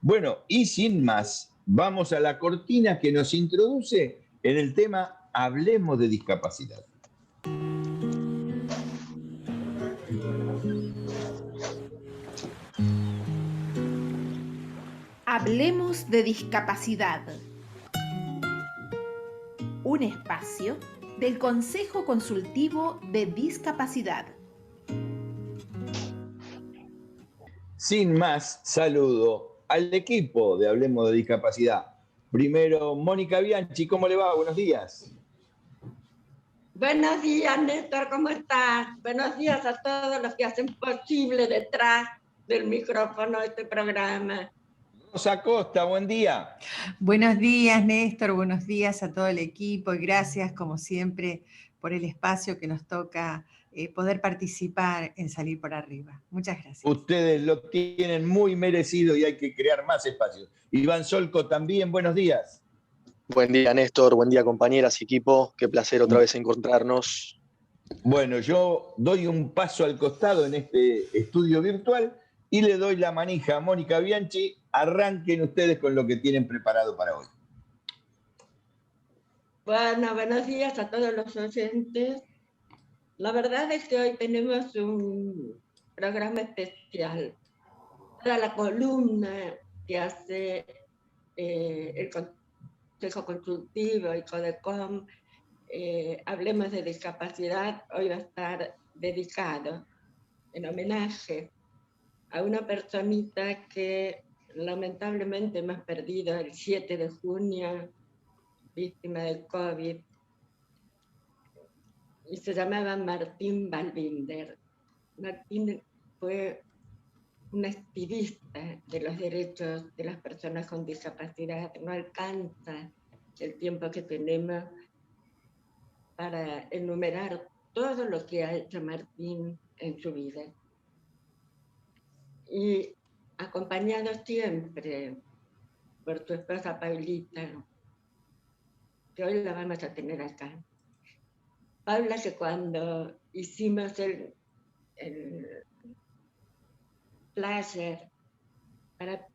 Bueno, y sin más, vamos a la cortina que nos introduce en el tema Hablemos de discapacidad. Hablemos de discapacidad. Un espacio del Consejo Consultivo de Discapacidad. Sin más, saludo al equipo de Hablemos de Discapacidad. Primero, Mónica Bianchi, ¿cómo le va? Buenos días. Buenos días, Néstor, ¿cómo estás? Buenos días a todos los que hacen posible detrás del micrófono este programa. Rosa Costa, buen día. Buenos días, Néstor, buenos días a todo el equipo y gracias, como siempre, por el espacio que nos toca poder participar en Salir por Arriba. Muchas gracias. Ustedes lo tienen muy merecido y hay que crear más espacios. Iván Solco también, buenos días. Buen día, Néstor, buen día, compañeras y equipo. Qué placer otra vez encontrarnos. Bueno, yo doy un paso al costado en este estudio virtual y le doy la manija a Mónica Bianchi. Arranquen ustedes con lo que tienen preparado para hoy. Bueno, buenos días a todos los oyentes. La verdad es que hoy tenemos un programa especial. Toda la columna que hace el Consejo Consultivo y CODECOM, Hablemos de Discapacidad, hoy va a estar dedicado en homenaje a una personita que lamentablemente hemos perdido el 7 de junio, víctima del COVID, y se llamaba Martín Balbinder. Martín fue un activista de los derechos de las personas con discapacidad. No alcanza el tiempo que tenemos para enumerar todo lo que ha hecho Martín en su vida. Y acompañado siempre por su esposa Paulita, que hoy la vamos a tener acá. Paula, que cuando hicimos el flyer para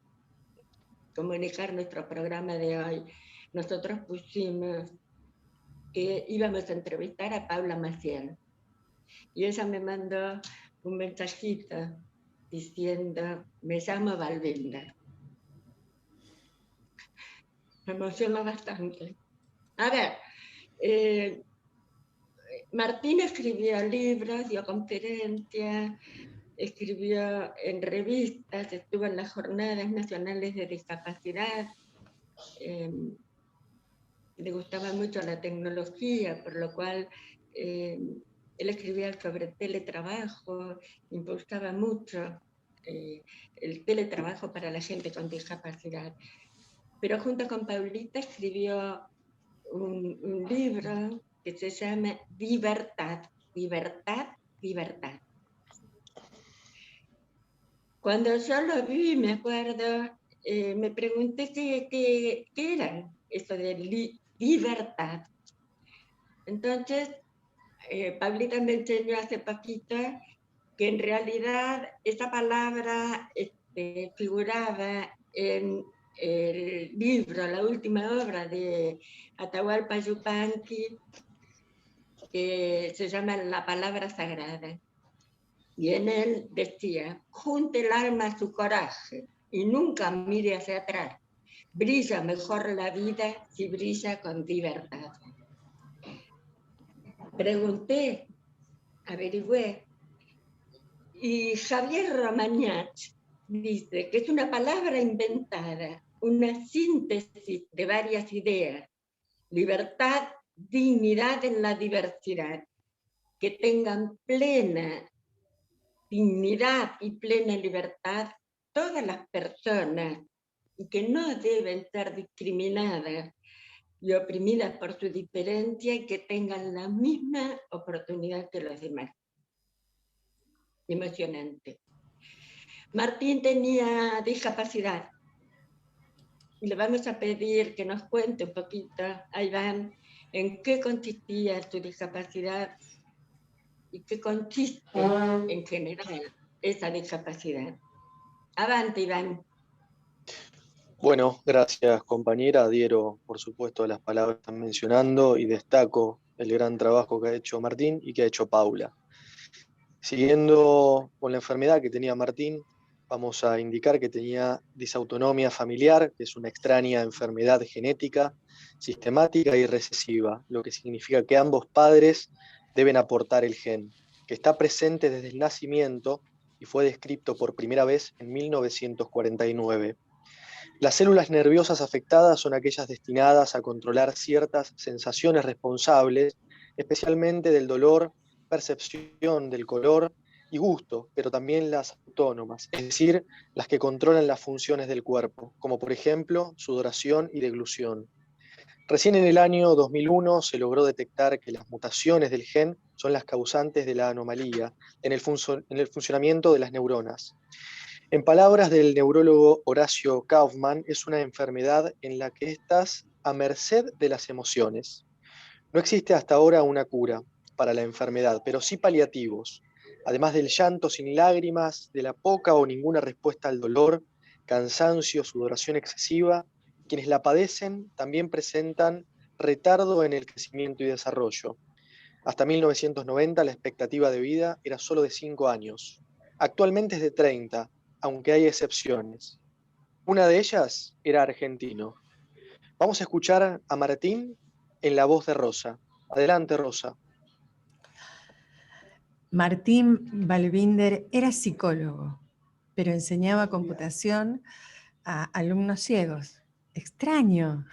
comunicar nuestro programa de hoy, nosotros pusimos que íbamos a entrevistar a Paula Maciel. Y ella me mandó un mensajito diciendo, me llamo Balbinder. Me emociona bastante. A ver, Martín escribió libros, dio conferencias, escribió en revistas, estuvo en las Jornadas Nacionales de Discapacidad. Le gustaba mucho la tecnología, por lo cual él escribía sobre teletrabajo, impulsaba mucho el teletrabajo para la gente con discapacidad. Pero junto con Paulita escribió un libro que se llama Libertad, Libertad, Libertad. Cuando yo lo vi, me acuerdo, me pregunté qué era eso de libertad. Entonces, Paulita me enseñó hace poquito que en realidad esa palabra figuraba en el libro, la última obra de Atahualpa Yupanqui, que se llama La Palabra Sagrada. Y en él decía, junte el alma a su coraje y nunca mire hacia atrás. Brilla mejor la vida si brilla con libertad. Pregunté, averigüé, y Javier Romagnach dice que es una palabra inventada, una síntesis de varias ideas. Libertad, dignidad en la diversidad, que tengan plena dignidad y plena libertad todas las personas y que no deben ser discriminadas y oprimidas por su diferencia y que tengan la misma oportunidad que los demás. Emocionante. Martín tenía discapacidad y le vamos a pedir que nos cuente un poquito a Iván en qué consistía su discapacidad y qué consiste en general esa discapacidad. Avante, Iván. Bueno, gracias compañera. Adhiero, por supuesto, a las palabras que están mencionando y destaco el gran trabajo que ha hecho Martín y que ha hecho Paula. Siguiendo con la enfermedad que tenía Martín, vamos a indicar que tenía disautonomia familiar, que es una extraña enfermedad genética, sistemática y recesiva, lo que significa que ambos padres deben aportar el gen, que está presente desde el nacimiento y fue descrito por primera vez en 1949. Las células nerviosas afectadas son aquellas destinadas a controlar ciertas sensaciones responsables, especialmente del dolor, percepción del color y gusto, pero también las autónomas, es decir, las que controlan las funciones del cuerpo, como por ejemplo sudoración y deglución. Recién en el año 2001 se logró detectar que las mutaciones del gen son las causantes de la anomalía en el funcionamiento de las neuronas. En palabras del neurólogo Horacio Kaufmann, es una enfermedad en la que estás a merced de las emociones. No existe hasta ahora una cura para la enfermedad, pero sí paliativos. Además del llanto sin lágrimas, de la poca o ninguna respuesta al dolor, cansancio, sudoración excesiva, quienes la padecen también presentan retardo en el crecimiento y desarrollo. Hasta 1990 la expectativa de vida era solo de 5 años. Actualmente es de 30, aunque hay excepciones. Una de ellas era argentino. Vamos a escuchar a Martín en la voz de Rosa. Adelante, Rosa. Martín Balbinder era psicólogo, pero enseñaba computación a alumnos ciegos. Extraño,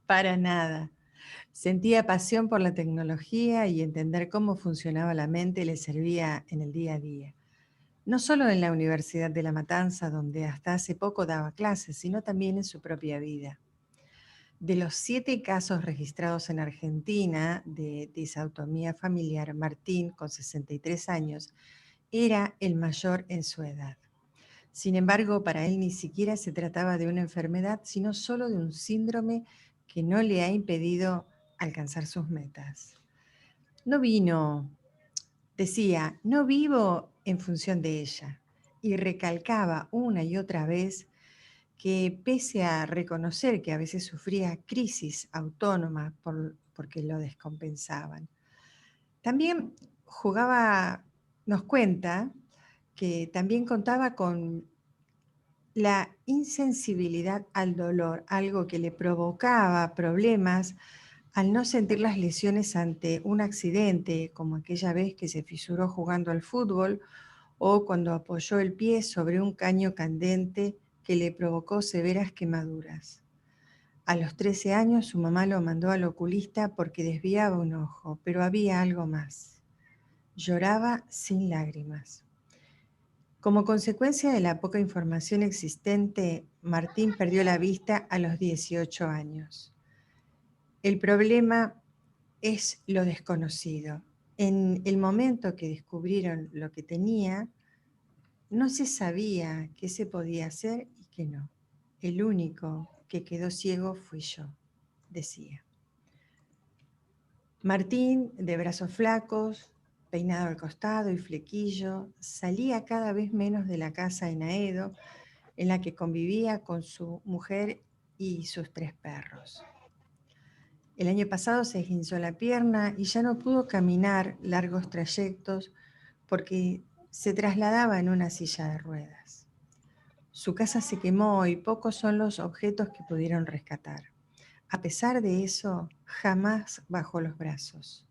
para nada. Sentía pasión por la tecnología y entender cómo funcionaba la mente le servía en el día a día. No solo en la Universidad de La Matanza, donde hasta hace poco daba clases, sino también en su propia vida. De los 7 casos registrados en Argentina de disautonomía familiar, Martín, con 63 años, era el mayor en su edad. Sin embargo, para él ni siquiera se trataba de una enfermedad, sino solo de un síndrome que no le ha impedido alcanzar sus metas. Decía, no vivo en función de ella, y recalcaba una y otra vez que pese a reconocer que a veces sufría crisis autónomas porque lo descompensaban, también nos cuenta que también contaba con la insensibilidad al dolor, algo que le provocaba problemas al no sentir las lesiones ante un accidente, como aquella vez que se fisuró jugando al fútbol o cuando apoyó el pie sobre un caño candente que le provocó severas quemaduras. A los 13 años su mamá lo mandó al oculista porque desviaba un ojo, pero había algo más. Lloraba sin lágrimas. Como consecuencia de la poca información existente, Martín perdió la vista a los 18 años. El problema es lo desconocido. En el momento que descubrieron lo que tenía, no se sabía qué se podía hacer y qué no. El único que quedó ciego fui yo, decía. Martín, de brazos flacos, peinado al costado y flequillo, salía cada vez menos de la casa en Aedo, en la que convivía con su mujer y sus 3 perros. El año pasado se esguinzó la pierna y ya no pudo caminar largos trayectos porque se trasladaba en una silla de ruedas. Su casa se quemó y pocos son los objetos que pudieron rescatar. A pesar de eso, jamás bajó los brazos.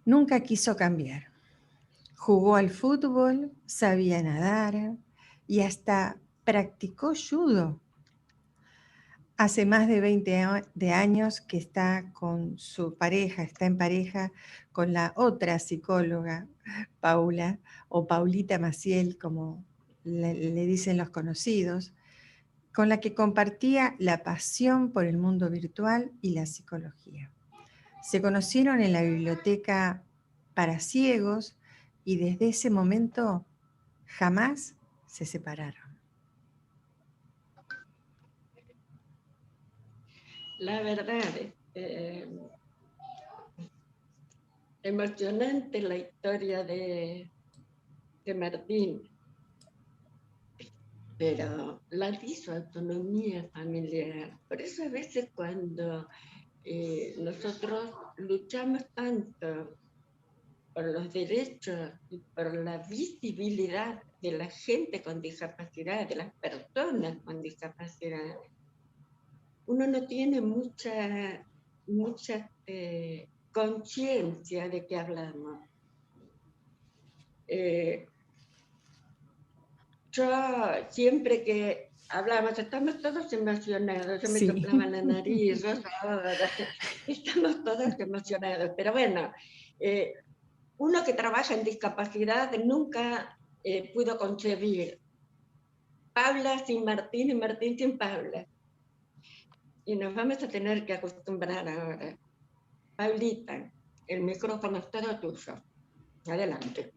Nunca quiso cambiar. Jugó al fútbol, sabía nadar y hasta practicó judo. Hace más de 20 años que está con su pareja, está en pareja con la otra psicóloga, Paula, o Paulita Maciel, como le dicen los conocidos, con la que compartía la pasión por el mundo virtual y la psicología. Se conocieron en la biblioteca para ciegos y desde ese momento jamás se separaron. La verdad, emocionante la historia de Martín. pero la disautonomía familiar. Por eso a veces cuando nosotros luchamos tanto por los derechos y por la visibilidad de la gente con discapacidad, de las personas con discapacidad, uno no tiene mucha conciencia de qué hablamos. Yo siempre que hablamos, estamos todos emocionados, yo me Sí. soplaba la nariz, estamos todos emocionados, pero bueno, uno que trabaja en discapacidad nunca pudo concebir Paula sin Martín y Martín sin Paula. Y nos vamos a tener que acostumbrar ahora. Paulita, el micrófono es todo tuyo. Adelante.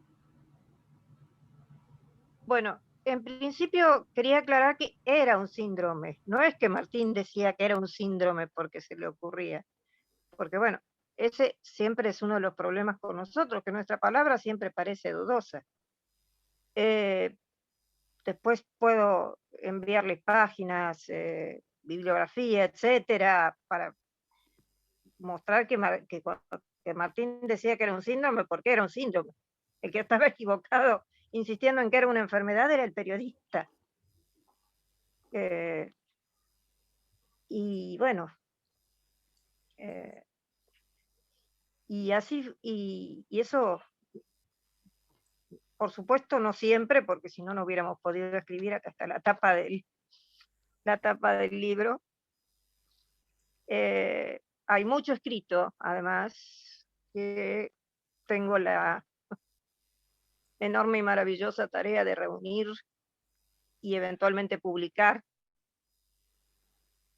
Bueno, en principio quería aclarar que era un síndrome. No es que Martín decía que era un síndrome porque se le ocurría. Porque bueno, ese siempre es uno de los problemas con nosotros, que nuestra palabra siempre parece dudosa. Después puedo enviarles páginas, bibliografía, etcétera, para mostrar que Martín decía que era un síndrome porque era un síndrome. El que estaba equivocado insistiendo en que era una enfermedad era el periodista. Y bueno, y así, y eso, por supuesto, no siempre, porque si no, no hubiéramos podido escribir. Acá está la tapa del libro. Hay mucho escrito, además, que tengo la enorme y maravillosa tarea de reunir y eventualmente publicar,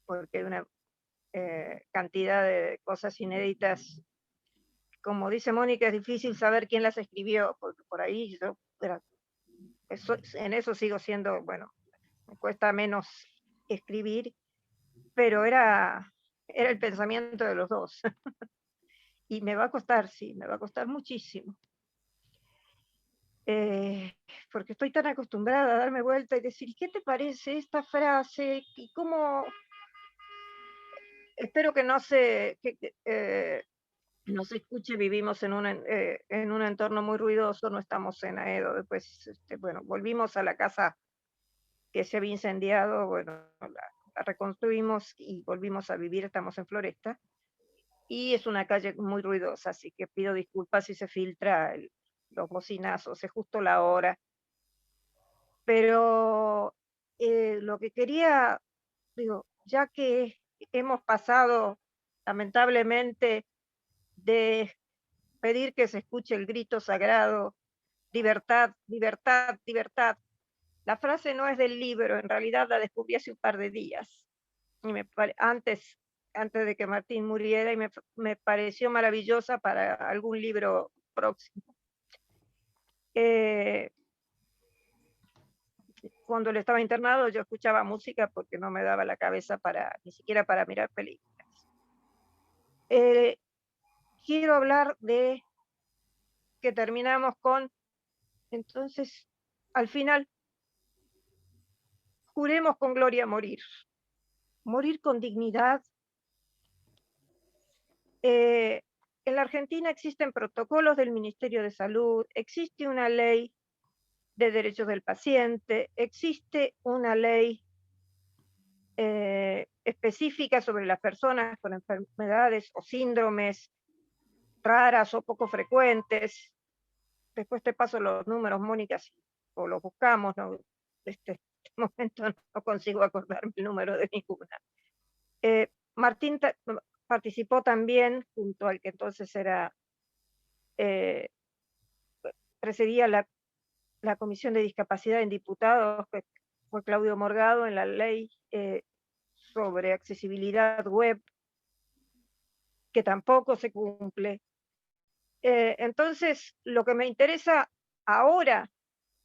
porque hay una cantidad de cosas inéditas. Como dice Mónica, es difícil saber quién las escribió, porque por ahí yo en eso sigo siendo, bueno, me cuesta menos escribir, pero era el pensamiento de los dos. Y me va a costar, sí, me va a costar muchísimo. Porque estoy tan acostumbrada a darme vuelta y decir, ¿qué te parece esta frase? ¿Y cómo? Espero que no se escuche. Vivimos en un entorno muy ruidoso, no estamos en Aedo. Después, bueno, volvimos a la casa que se había incendiado, bueno, la reconstruimos y volvimos a vivir, estamos en Floresta, y es una calle muy ruidosa, así que pido disculpas si se filtra los bocinazos, es justo la hora. Pero lo que quería, digo, ya que hemos pasado lamentablemente de pedir que se escuche el grito sagrado, libertad, libertad, libertad. La frase no es del libro, en realidad la descubrí hace un par de días, y antes de que Martín muriera, y me pareció maravillosa para algún libro próximo. Cuando él estaba internado yo escuchaba música porque no me daba la cabeza ni siquiera para mirar películas. Quiero hablar de que terminamos con, entonces, al final, juremos con gloria morir con dignidad. En la Argentina existen protocolos del Ministerio de Salud, existe una ley de derechos del paciente, existe una ley específica sobre las personas con enfermedades o síndromes raras o poco frecuentes. Después te paso los números, Mónica, o los buscamos, ¿no? Este momento no consigo acordarme el número de ninguna. Martín participó también, junto al que entonces presidía la Comisión de Discapacidad en Diputados, que fue Claudio Morgado, en la ley sobre accesibilidad web, que tampoco se cumple. Entonces, lo que me interesa ahora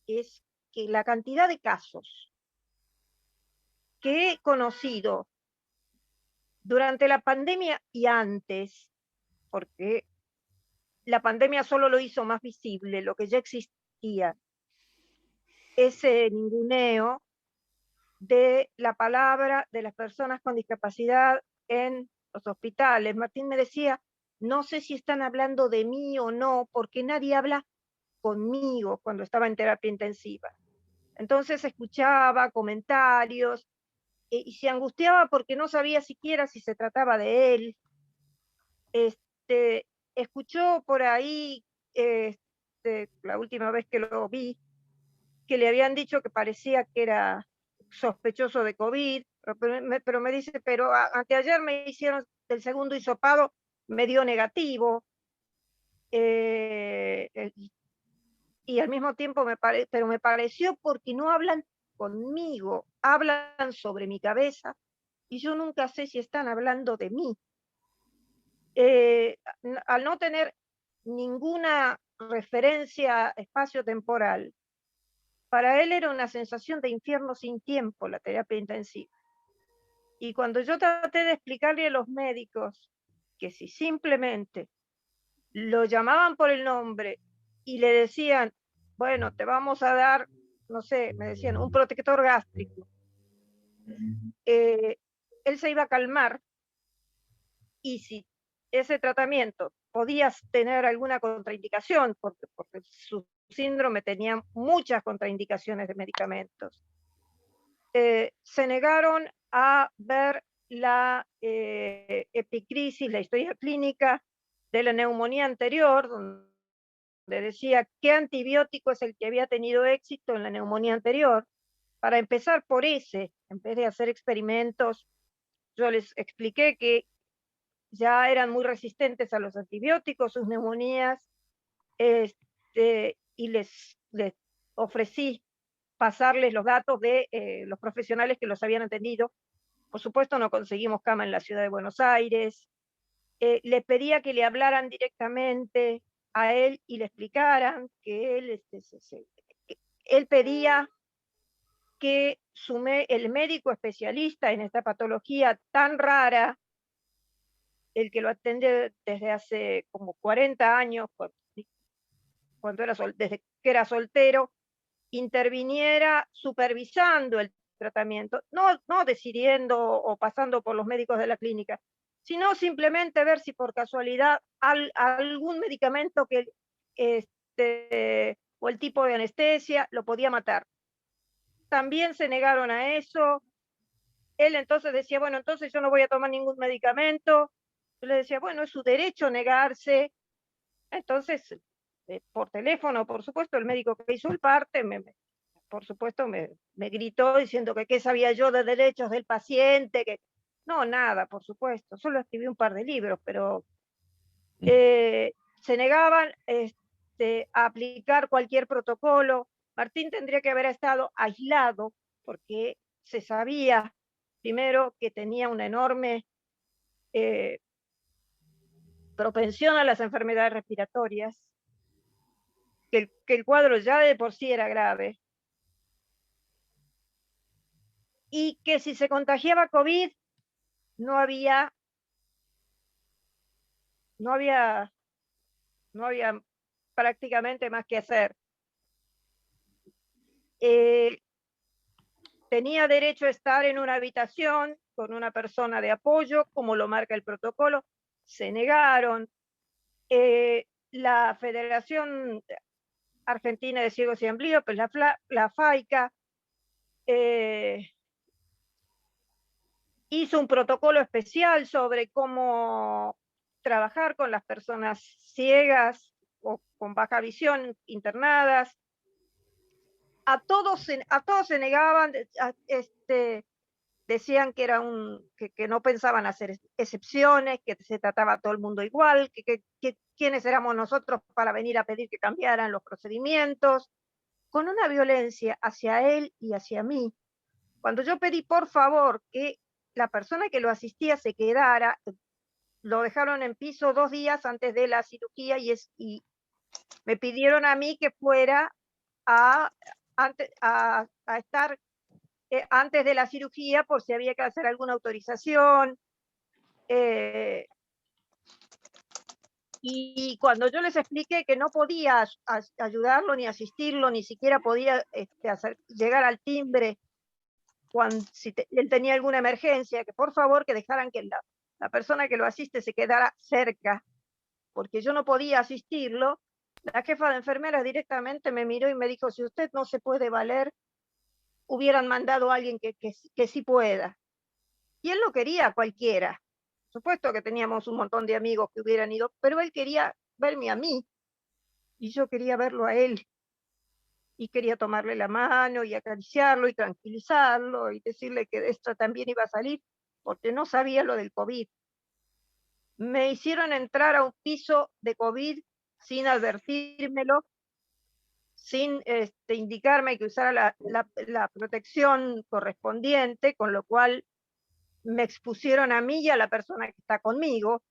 es que la cantidad de casos que he conocido durante la pandemia y antes, porque la pandemia solo lo hizo más visible, lo que ya existía, ese ninguneo de la palabra de las personas con discapacidad en los hospitales. Martín me decía, no sé si están hablando de mí o no, porque nadie habla conmigo cuando estaba en terapia intensiva. Entonces escuchaba comentarios y se angustiaba porque no sabía siquiera si se trataba de él. Escuchó por ahí, la última vez que lo vi, que le habían dicho que parecía que era sospechoso de COVID, pero me dice, pero anteayer me hicieron el segundo hisopado, me dio negativo, y al mismo tiempo pero me pareció porque no hablan conmigo, hablan sobre mi cabeza, y yo nunca sé si están hablando de mí. Al no tener ninguna referencia espacio-temporal, para él era una sensación de infierno sin tiempo la terapia intensiva. Y cuando yo traté de explicarle a los médicos que si simplemente lo llamaban por el nombre y le decían, bueno, te vamos a dar, no sé, me decían, un protector gástrico, él se iba a calmar, y si ese tratamiento podía tener alguna contraindicación, porque su síndrome tenía muchas contraindicaciones de medicamentos, se negaron a ver la epicrisis, la historia clínica de la neumonía anterior, donde decía qué antibiótico es el que había tenido éxito en la neumonía anterior. Para empezar por ese, en vez de hacer experimentos, yo les expliqué que ya eran muy resistentes a los antibióticos, sus neumonías, y les ofrecí pasarles los datos de los profesionales que los habían atendido. Por supuesto, no conseguimos cama en la ciudad de Buenos Aires. Les pedía que le hablaran directamente a él y le explicaran que él pedía que el médico especialista en esta patología tan rara, el que lo atiende desde hace como 40 años, desde que era soltero, interviniera supervisando el tratamiento, no decidiendo o pasando por los médicos de la clínica, sino simplemente ver si por casualidad algún medicamento o el tipo de anestesia lo podía matar. También se negaron a eso. Él entonces decía, bueno, entonces yo no voy a tomar ningún medicamento. Yo le decía, bueno, es su derecho negarse. Entonces, por teléfono, por supuesto, el médico que hizo el parte, por supuesto, me gritó diciendo que qué sabía yo de derechos del paciente, que no, nada, por supuesto, solo escribí un par de libros, pero se negaban a aplicar cualquier protocolo. Martín tendría que haber estado aislado, porque se sabía, primero, que tenía una enorme propensión a las enfermedades respiratorias, que el cuadro ya de por sí era grave, y que si se contagiaba COVID no había prácticamente más que hacer. Tenía derecho a estar en una habitación con una persona de apoyo, como lo marca el protocolo. Se negaron. La Federación Argentina de Ciegos y Ambliopes, la FAICA, hizo un protocolo especial sobre cómo trabajar con las personas ciegas o con baja visión internadas. A todos se negaban, decían que era que no pensaban hacer excepciones, que se trataba a todo el mundo igual, que quiénes éramos nosotros para venir a pedir que cambiaran los procedimientos, con una violencia hacia él y hacia mí. Cuando yo pedí por favor que la persona que lo asistía se quedara, lo dejaron en piso 2 días antes de la cirugía, y me pidieron a mí que fuera a estar antes de la cirugía por si había que hacer alguna autorización. Y cuando yo les expliqué que no podía ayudarlo ni asistirlo, ni siquiera podía llegar al timbre si él tenía alguna emergencia, que por favor que dejaran que la persona que lo asiste se quedara cerca, porque yo no podía asistirlo. La jefa de enfermeras directamente me miró y me dijo, si usted no se puede valer, hubieran mandado a alguien que sí pueda. Y él no quería a cualquiera. Por supuesto que teníamos un montón de amigos que hubieran ido, pero él quería verme a mí y yo quería verlo a él. Y quería tomarle la mano y acariciarlo y tranquilizarlo y decirle que de esto también iba a salir, porque no sabía lo del COVID. Me hicieron entrar a un piso de COVID sin advertírmelo, sin indicarme que usara la protección correspondiente, con lo cual me expusieron a mí y a la persona que está conmigo.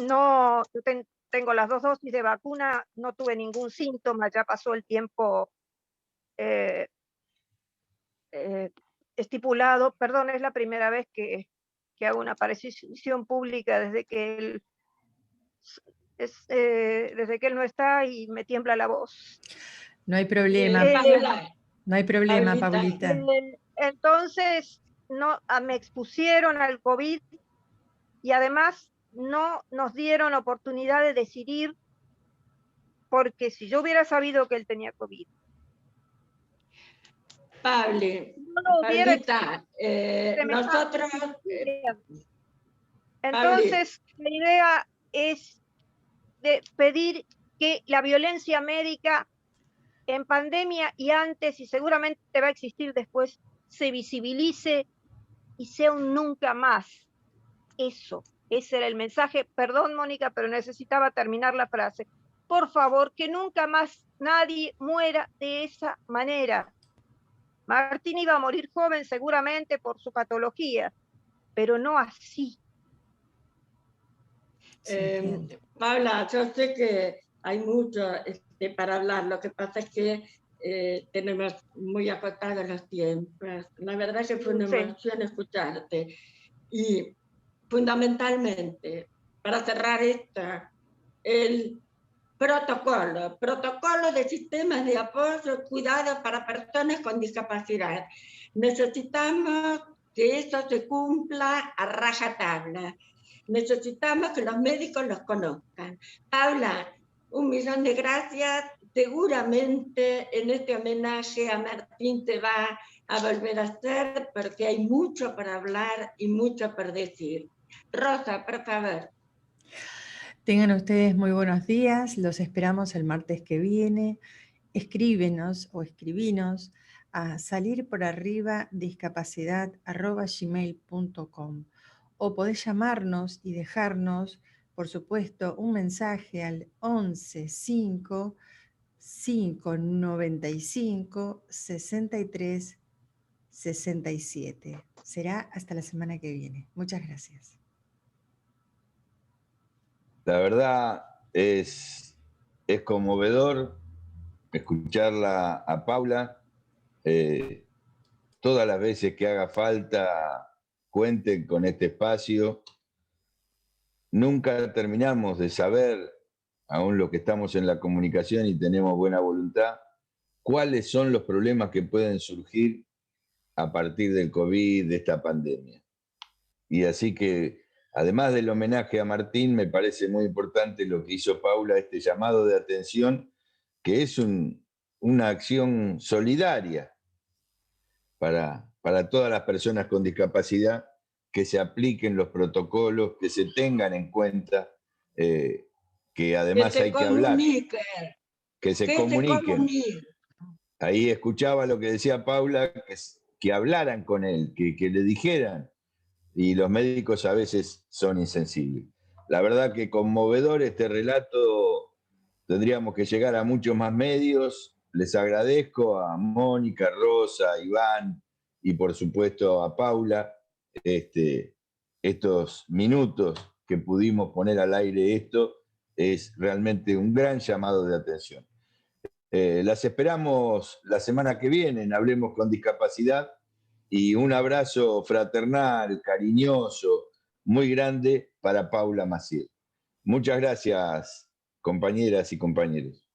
No, tengo las 2 dosis de vacuna, no tuve ningún síntoma, ya pasó el tiempo estipulado. Perdón, es la primera vez que hago una aparición pública desde que él no está y me tiembla la voz. No hay problema. No hay problema, Paulita. Entonces, no, me expusieron al COVID y además no nos dieron oportunidad de decidir, porque si yo hubiera sabido que él tenía COVID, Paulita, nosotros... Entonces, la idea es de pedir que la violencia médica en pandemia y antes, y seguramente va a existir después, se visibilice y sea un nunca más. Eso, ese era el mensaje. Perdón, Mónica, pero necesitaba terminar la frase. Por favor, que nunca más nadie muera de esa manera. Martín iba a morir joven seguramente por su patología, pero no así. Paula, yo sé que hay mucho para hablar, lo que pasa es que tenemos muy acotados los tiempos. La verdad que fue una emoción escucharte. Y fundamentalmente, para cerrar el protocolo de sistemas de apoyo, cuidado para personas con discapacidad. Necesitamos que eso se cumpla a rajatabla. Necesitamos que los médicos los conozcan. Paula, 1.000.000 de gracias. Seguramente en este homenaje a Martín te va a volver a hacer, porque hay mucho para hablar y mucho por decir. Rosa, por favor. Tengan ustedes muy buenos días, los esperamos el martes que viene. Escríbenos o escribinos a salirporarribadiscapacidad@gmail.com o podés llamarnos y dejarnos, por supuesto, un mensaje al 11 5 595 63 67. Será hasta la semana que viene. Muchas gracias. La verdad es conmovedor escucharla a Paula. Todas las veces que haga falta, cuenten con este espacio. Nunca terminamos de saber, aún los que estamos en la comunicación y tenemos buena voluntad, cuáles son los problemas que pueden surgir a partir del COVID, de esta pandemia. Y así que, además del homenaje a Martín, me parece muy importante lo que hizo Paula, este llamado de atención, que es una acción solidaria para todas las personas con discapacidad, que se apliquen los protocolos, que se tengan en cuenta, que además hay que hablar. Que se comuniquen. Ahí escuchaba lo que decía Paula, que hablaran con él, que le dijeran, y los médicos a veces son insensibles. La verdad que conmovedor este relato, tendríamos que llegar a muchos más medios. Les agradezco a Mónica, Rosa, a Iván y por supuesto a Paula estos minutos que pudimos poner al aire. Esto es realmente un gran llamado de atención. Las esperamos la semana que viene en Hablemos con Discapacidad, y un abrazo fraternal, cariñoso, muy grande para Paula Maciel. Muchas gracias, compañeras y compañeros.